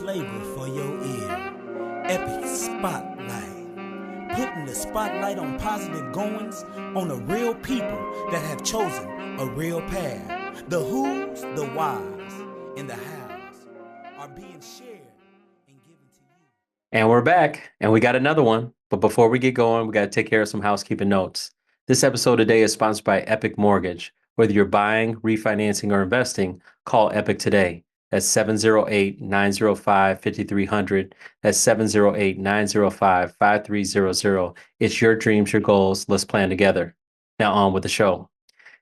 flavor for your ear. Epic Spotlight. Putting the spotlight on positive goings on the real people that have chosen a real path. The who's, the whys, and the hows are being shared and given to you. And we're back, and we got another one. But before we get going, we got to take care of some housekeeping notes. This episode today is sponsored by Epic Mortgage. Whether you're buying, refinancing, or investing, call Epic today. That's 708-905-5300. That's 708-905-5300. It's your dreams, your goals. Let's plan together. Now on with the show.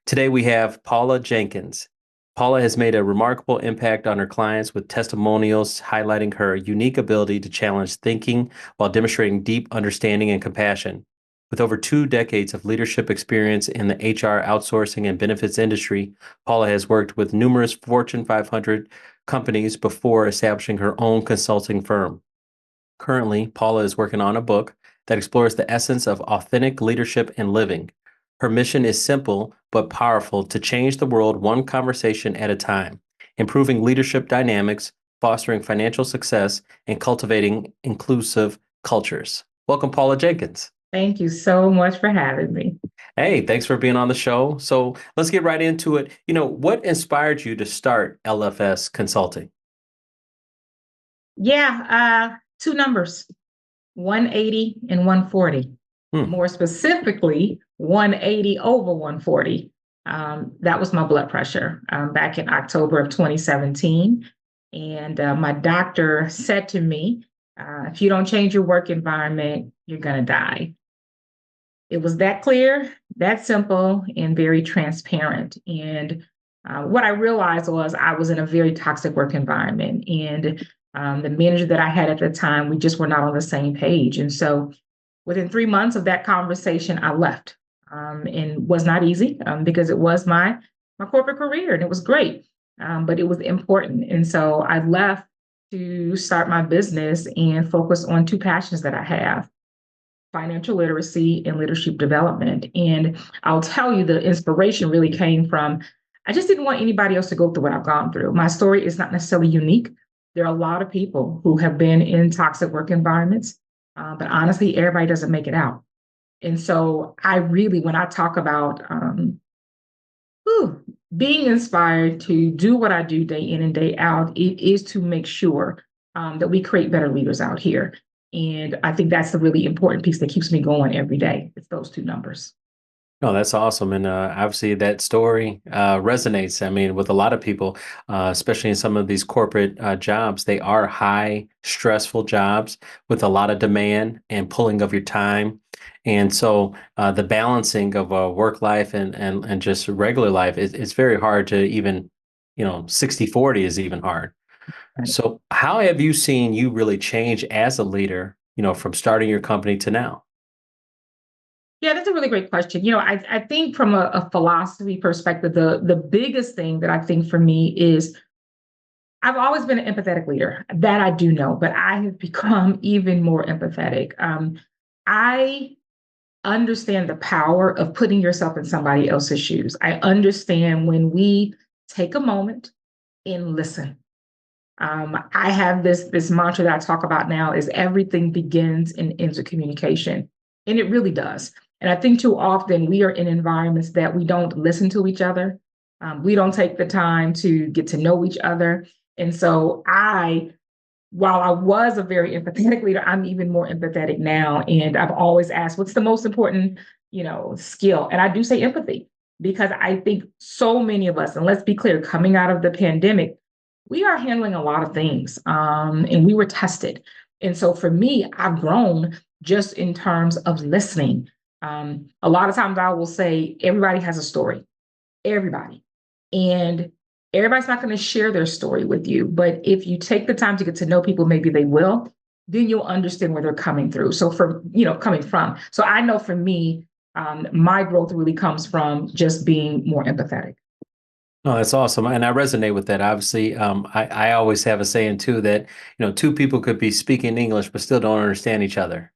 Today we have Paula Jenkins. Paula has made a remarkable impact on her clients with testimonials highlighting her unique ability to challenge thinking while demonstrating deep understanding and compassion. With over 2 decades of leadership experience in the HR outsourcing and benefits industry, Paula has worked with numerous Fortune 500 companies before establishing her own consulting firm. Currently, Paula is working on a book that explores the essence of authentic leadership and living. Her mission is simple but powerful: to change the world one conversation at a time, improving leadership dynamics, fostering financial success, and cultivating inclusive cultures. Welcome, Paula Jenkins. Thank you so much for having me. Hey, thanks for being on the show. So let's get right into it. What inspired you to start LFS Consulting? Yeah, two numbers, 180 and 140. More specifically, 180 over 140. That was my blood pressure back in October of 2017. And my doctor said to me, if you don't change your work environment, you're going to die. It was that clear, that simple, and very transparent. And what I realized was I was in a very toxic work environment. And the manager that I had at the time, we just were not on the same page. And so within 3 months of that conversation, I left. And was not easy because it was my corporate career and it was great, but it was important. And so I left to start my business and focus on 2 passions that I have: financial literacy and leadership development. And I'll tell you, the inspiration really came from, I just didn't want anybody else to go through what I've gone through. My story is not necessarily unique. There are a lot of people who have been in toxic work environments, but honestly, everybody doesn't make it out. And so I really, when I talk about being inspired to do what I do day in and day out, it is to make sure that we create better leaders out here. And I think that's the really important piece that keeps me going every day. It's those 2 numbers. Oh, that's awesome. And obviously that story resonates. I mean, with a lot of people, especially in some of these corporate jobs, they are high, stressful jobs with a lot of demand and pulling of your time. And so the balancing of work life and just regular life is very hard to even, 60/40 is even hard. Right. So how have you seen you really change as a leader, from starting your company to now? Yeah, that's a really great question. I think from a philosophy perspective, the biggest thing that I think for me is I've always been an empathetic leader. That I do know, but I have become even more empathetic. I understand the power of putting yourself in somebody else's shoes. I understand when we take a moment and listen. I have this mantra that I talk about now is everything begins and ends with communication. And it really does. And I think too often we are in environments that we don't listen to each other. We don't take the time to get to know each other. And so while I was a very empathetic leader, I'm even more empathetic now. And I've always asked, what's the most important, skill? And I do say empathy, because I think so many of us, and let's be clear, coming out of the pandemic, we are handling a lot of things, and we were tested. And so for me, I've grown just in terms of listening. A lot of times I will say, everybody has a story, everybody. And everybody's not going to share their story with you. But if you take the time to get to know people, maybe they will, then you'll understand where they're coming through. So coming from. So I know for me, my growth really comes from just being more empathetic. Oh, that's awesome. And I resonate with that. Obviously, I always have a saying too that, 2 people could be speaking English, but still don't understand each other.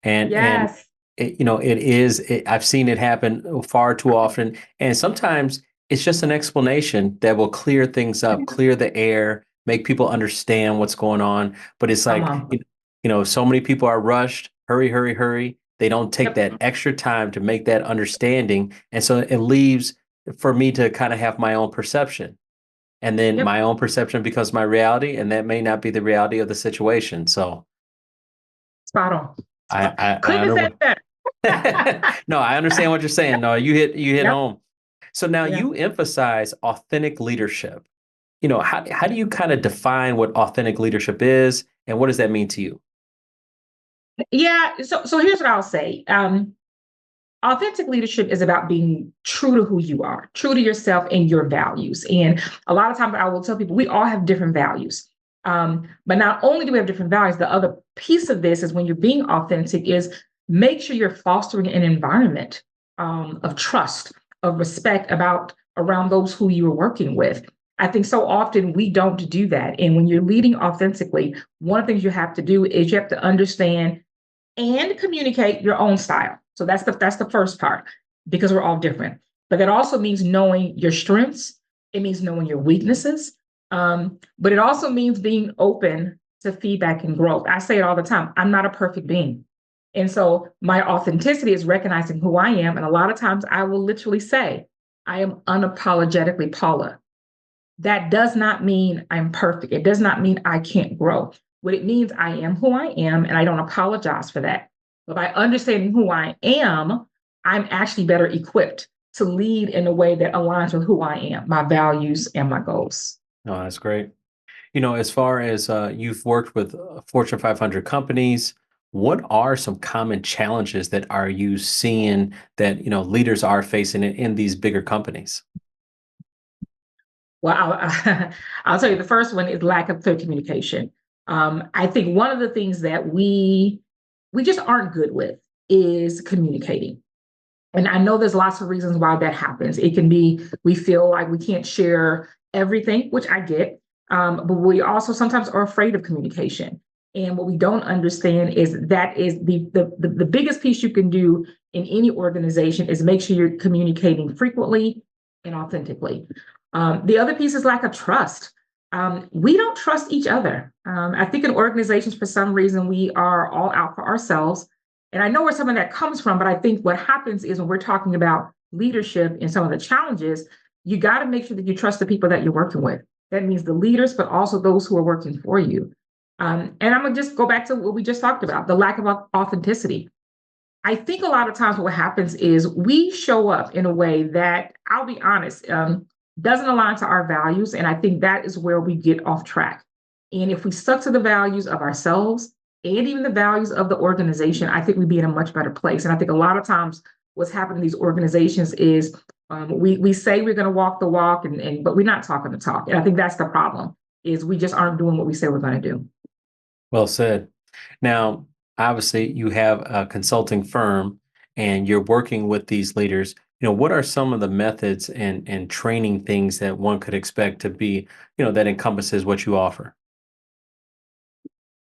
And Yes. I've seen it happen far too often. And sometimes it's just an explanation that will clear things up, clear the air, make people understand what's going on. But it's Come like, on. so many people are rushed, hurry, hurry, hurry. They don't take Yep. that extra time to make that understanding. And so it leaves for me to kind of have my own perception. And then Yep. my own perception becomes my reality, and that may not be the reality of the situation. So Spot on. I Couldn't have under, said it better. no, I understand what you're saying. No, you hit Yep. home. So now Yeah. you emphasize authentic leadership. How do you kind of define what authentic leadership is, and what does that mean to you? Yeah. So here's what I'll say. Authentic leadership is about being true to who you are, true to yourself and your values. And a lot of times I will tell people we all have different values. But not only do we have different values, the other piece of this is when you're being authentic is make sure you're fostering an environment of trust, of respect around those who you are working with. I think so often we don't do that. And when you're leading authentically, one of the things you have to do is you have to understand and communicate your own style. So that's the first part because we're all different. But that also means knowing your strengths. It means knowing your weaknesses. But it also means being open to feedback and growth. I say it all the time. I'm not a perfect being. And so my authenticity is recognizing who I am. And a lot of times I will literally say, I am unapologetically Paula. That does not mean I'm perfect. It does not mean I can't grow. What it means, I am who I am, and I don't apologize for that. But by understanding who I am, I'm actually better equipped to lead in a way that aligns with who I am, my values, and my goals. No, that's great. As far as you've worked with Fortune 500 companies, what are some common challenges that are you seeing that leaders are facing in these bigger companies? Well, I'll tell you the first one is lack of clear communication. I think one of the things that we just aren't good with is communicating. And I know there's lots of reasons why that happens. It can be we feel like we can't share everything, which I get, but we also sometimes are afraid of communication. And what we don't understand is that is the biggest piece you can do in any organization is make sure you're communicating frequently and authentically. The other piece is lack of trust. We don't trust each other. I think in organizations, for some reason, we are all out for ourselves. And I know where some of that comes from, but I think what happens is when we're talking about leadership and some of the challenges, you got to make sure that you trust the people that you're working with. That means the leaders, but also those who are working for you. And I'm going to just go back to what we just talked about, the lack of authenticity. I think a lot of times what happens is we show up in a way that, I'll be honest, doesn't align to our values. And I think that is where we get off track. And if we stuck to the values of ourselves and even the values of the organization, I think we'd be in a much better place. And I think a lot of times what's happening in these organizations is we say we're going to walk the walk, but we're not talking the talk. And I think that's the problem is we just aren't doing what we say we're going to do. Well said. Now, obviously, you have a consulting firm and you're working with these leaders. What are some of the methods and training things that one could expect to be, that encompasses what you offer?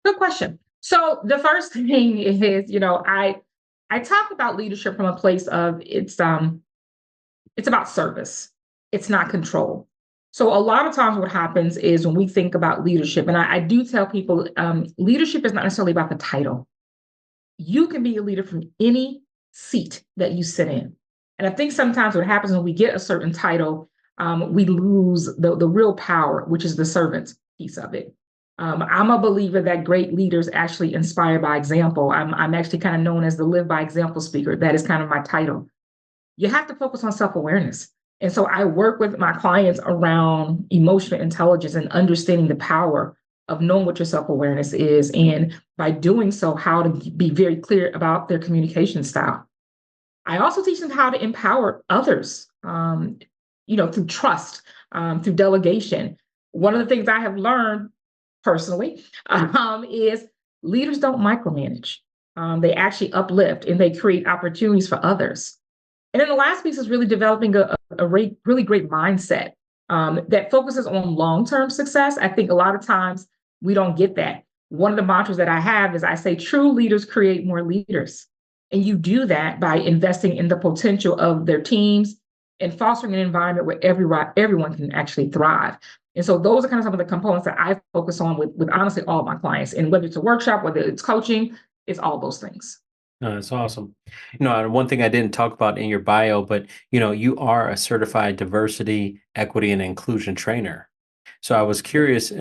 Good question. So the first thing is, I talk about leadership from a place of it's about service. It's not control. So a lot of times what happens is when we think about leadership, and I do tell people, leadership is not necessarily about the title. You can be a leader from any seat that you sit in. And I think sometimes what happens when we get a certain title, we lose the real power, which is the servant piece of it. I'm a believer that great leaders actually inspire by example. I'm actually kind of known as the live by example speaker. That is kind of my title. You have to focus on self-awareness. And so I work with my clients around emotional intelligence and understanding the power of knowing what your self-awareness is. And by doing so, how to be very clear about their communication style. I also teach them how to empower others, through trust, through delegation. One of the things I have learned personally is leaders don't micromanage. They actually uplift and they create opportunities for others. And then the last piece is really developing a really great mindset that focuses on long-term success. I think a lot of times we don't get that. One of the mantras that I have is I say true leaders create more leaders. And you do that by investing in the potential of their teams and fostering an environment where everyone can actually thrive. And so those are kind of some of the components that I focus on with honestly all of my clients. And whether it's a workshop, whether it's coaching, it's all those things. No, that's awesome. And one thing I didn't talk about in your bio, but you are a certified diversity, equity, and inclusion trainer. So I was curious,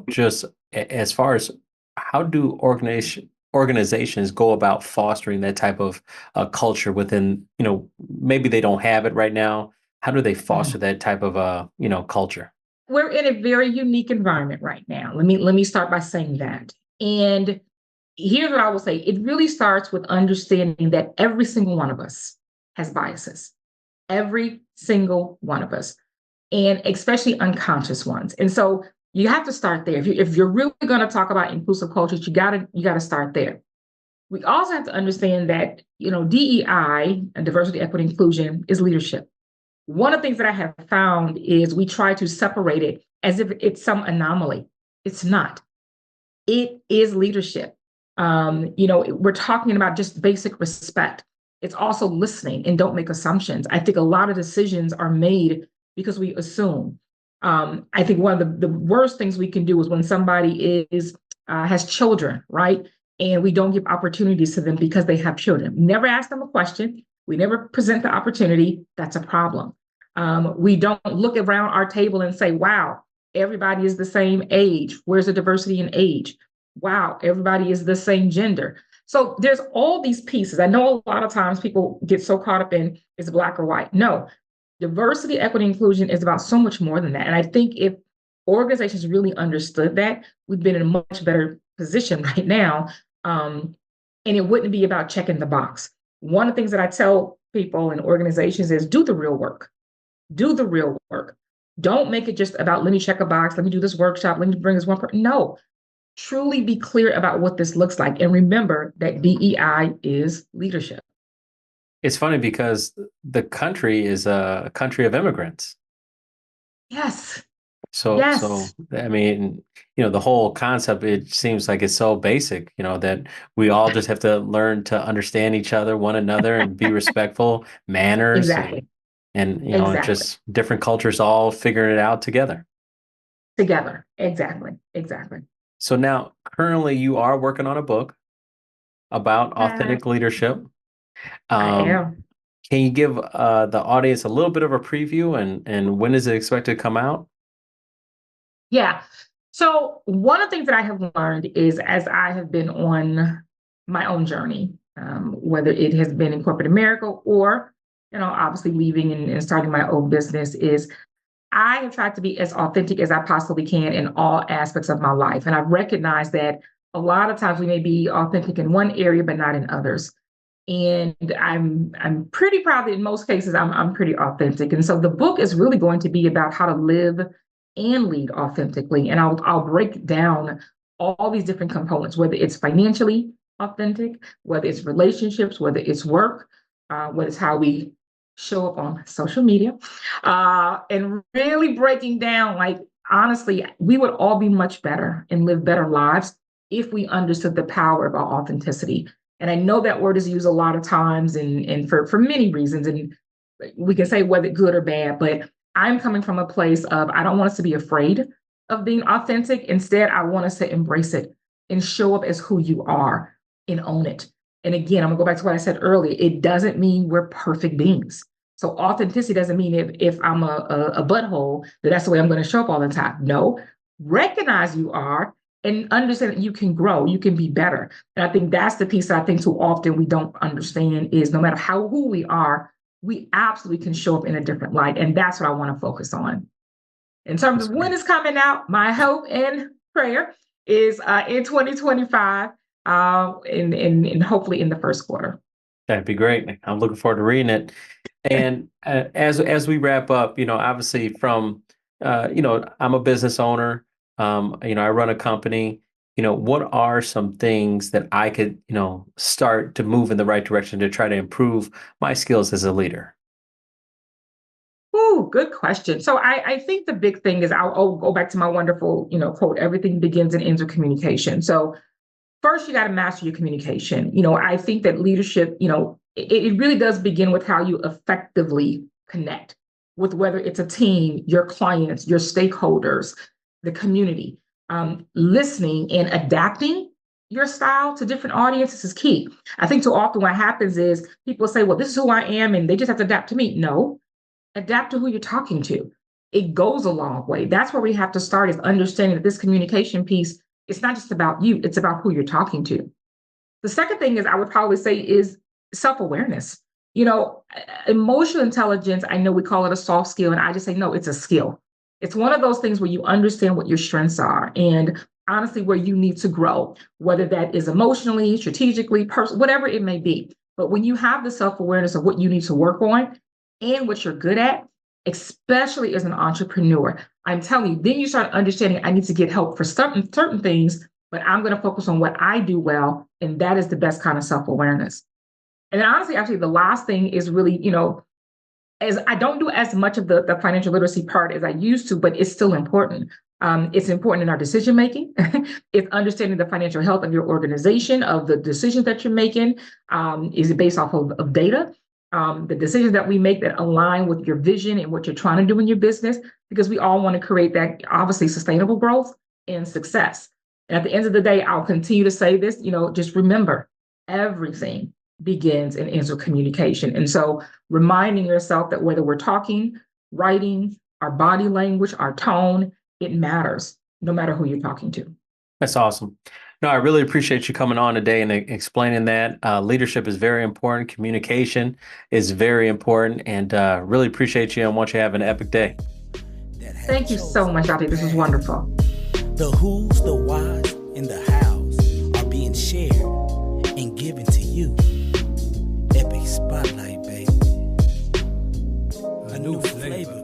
just as far as how do organizations go about fostering that type of culture within, maybe they don't have it right now. How do they foster that type of culture? We're in a very unique environment right now. Let me start by saying that. And here's what I will say. It really starts with understanding that every single one of us has biases. Every single one of us, and especially unconscious ones. And so you have to start there. If you're really going to talk about inclusive cultures, you gotta start there. We also have to understand that DEI, diversity, equity, inclusion, is leadership. One of the things that I have found is we try to separate it as if it's some anomaly. It's not. It is leadership. We're talking about just basic respect. It's also listening and don't make assumptions. I think a lot of decisions are made because we assume. I think one of the worst things we can do is when somebody has children, right? And we don't give opportunities to them because they have children. We never ask them a question. We never present the opportunity. That's a problem. We don't look around our table and say, wow, everybody is the same age. Where's the diversity in age? Wow, everybody is the same gender. So there's all these pieces. I know a lot of times people get so caught up in is black or white. No, diversity, equity, inclusion is about so much more than that. And I think if organizations really understood that, we've been in a much better position right now. And it wouldn't be about checking the box. One of the things that I tell people in organizations is do the real work. Do the real work. Don't make it just about, let me check a box, let me do this workshop, let me bring this one person. No, truly be clear about what this looks like. And remember that DEI is leadership. It's funny because the country is a country of immigrants. Yes. So, Yes. I mean, the whole concept, it seems like it's so basic, that we all just have to learn to understand each other, one another, and be respectful, manners, Exactly. and Exactly. just different cultures all figuring it out together. Together. Exactly. Exactly. So now, currently, you are working on a book about I authentic leadership. Um, am. can you give the audience a little bit of a preview and when is it expected to come out? Yeah. So one of the things that I have learned is as I have been on my own journey, whether it has been in corporate America or, obviously leaving and starting my own business, is I have tried to be as authentic as I possibly can in all aspects of my life. And I've recognized that a lot of times we may be authentic in one area, but not in others. And I'm pretty proud that in most cases I'm pretty authentic. And so the book is really going to be about how to live and lead authentically. And I'll break down all these different components, whether it's financially authentic, whether it's relationships, whether it's work, whether it's how we show up on social media, and really breaking down, like, honestly, we would all be much better and live better lives if we understood the power of our authenticity. And I know that word is used a lot of times and for many reasons. And we can say whether good or bad, but I'm coming from a place of I don't want us to be afraid of being authentic. Instead, I want us to embrace it and show up as who you are and own it. And again, I'm gonna go back to what I said earlier. It doesn't mean we're perfect beings. So authenticity doesn't mean if I'm a butthole, that's the way I'm going to show up all the time. No, recognize you are and understand that you can grow, you can be better. And I think that's the piece that I think too often we don't understand is no matter who we are, we absolutely can show up in a different light. And that's what I want to focus on. In terms That's of when great. it's coming out, my hope and prayer is in 2025, and hopefully in the first quarter. That'd be great. I'm looking forward to reading it. And as we wrap up, obviously I'm a business owner. I run a company. What are some things that I could, start to move in the right direction to try to improve my skills as a leader? Ooh, good question. So I think the big thing is I'll go back to my wonderful, quote, everything begins and ends with communication. So first you got to master your communication. I think that leadership, it really does begin with how you effectively connect with whether it's a team, your clients, your stakeholders, the community. Listening and adapting your style to different audiences is key. I think too often what happens is people say, well, this is who I am, and they just have to adapt to me. No, adapt to who you're talking to. It goes a long way. That's where we have to start, is understanding that this communication piece, it's not just about you, it's about who you're talking to. The second thing is, I would probably say, is self-awareness. Emotional intelligence, I know we call it a soft skill, and I just say, no, it's a skill. It's one of those things where you understand what your strengths are and honestly where you need to grow, whether that is emotionally, strategically, whatever it may be. But when you have the self-awareness of what you need to work on and what you're good at, especially as an entrepreneur, I'm telling you, then you start understanding, I need to get help for certain things, but I'm going to focus on what I do well. And that is the best kind of self-awareness. And then honestly, actually, the last thing is really, as I don't do as much of the financial literacy part as I used to, but it's still important. It's important in our decision making. It's understanding the financial health of your organization, of the decisions that you're making. Is it based off of data? The decisions that we make that align with your vision and what you're trying to do in your business, because we all want to create that obviously sustainable growth and success. And at the end of the day, I'll continue to say this, just remember, everything begins and ends with communication. And so reminding yourself that whether we're talking, writing, our body language, our tone, it matters no matter who you're talking to. That's awesome. No, I really appreciate you coming on today and explaining that. Leadership is very important. Communication is very important, and really appreciate you and want you to have an epic day. Thank you so much, Ati. This was wonderful. The who's, the whys, and the hows are being shared and given to you. Epic Spotlight, baby. A new flavor.